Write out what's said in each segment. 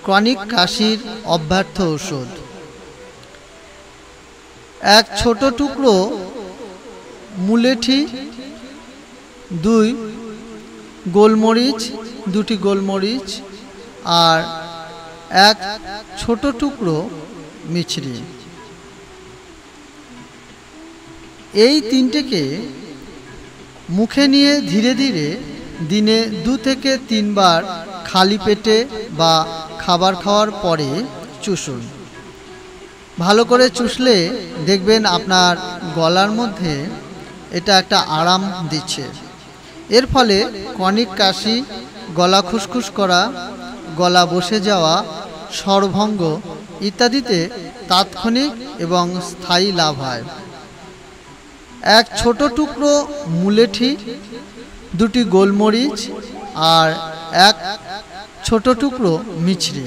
Chronic কাশির অব্যর্থ ঔষধ। এক ছোট টুকরো মুলেঠি, 2 গোলমরিচ, 2টি গোলমরিচ আর এক ছোট টুকরো মিছরি, এই তিনটেকে মুখে নিয়ে ধীরে ধীরে দিনে 2 থেকে 3 বার খালি পেটে বা খাবার খাওয়ার পরে চুষুন। ভালো করে চুষলে দেখবেন আপনার গলার মধ্যে এটা একটা আরাম দিচ্ছে। এর ফলে ক্রনিক কাশি, গলা খুসখুস করা, গলা বসে যাওয়া, স্বরভঙ্গ ইত্যাদিতে তাৎক্ষণিক এবং স্থায়ী লাভ হয়। এক ছোট টুকরো মুলেঠি, 2টি গোলমরিচ আর এক ছোট টুকরো মিছরি,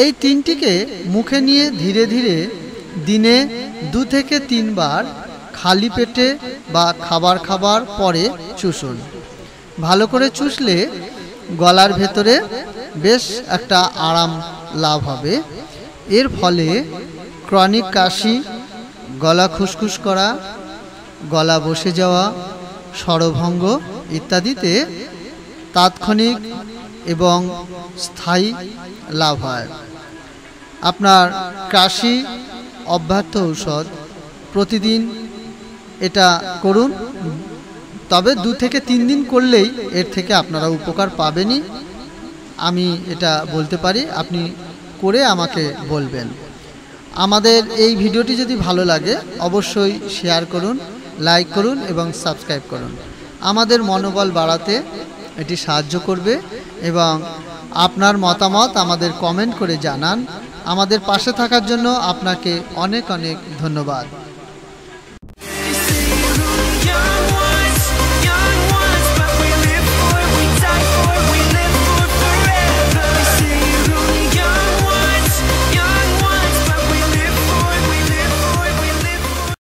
এই তিনটিকে মুখে নিয়ে ধীরে ধীরে দিনে 2 থেকে 3 বার খালি পেটে বা খাবার খাবার পরে চুষুন। ভালো করে চুষলে গলার ভেতরে বেশ একটা আরাম লাভ হবে। এর ফলে ক্রনিক কাশি, গলা খুসখুস করা, গলা বসে যাওয়া, স্বরভঙ্গ ইত্যাদিতে তাৎক্ষণিক এবং স্থায়ী লাভ হয়। আপনার কাশি অব্যর্থ ঔষধ, প্রতিদিন এটা করুন, তবে 2 থেকে 3 দিন করলেই এর থেকে আপনারা উপকার পাবেনই, আমি এটা বলতে পারি। আপনি করে আমাকে বলবেন। আমাদের এই ভিডিওটি যদি ভালো লাগে অবশ্যই শেয়ার করুন, লাইক করুন এবং সাবস্ক্রাইব করুন। আমাদের মনোবল বাড়াতে এটি সাহায্য করবে এবং আপনার মতামত আমাদের কমেন্ট করে জানান। আমাদের পাশে থাকার জন্য আপনাকে অনেক অনেক ধন্যবাদ।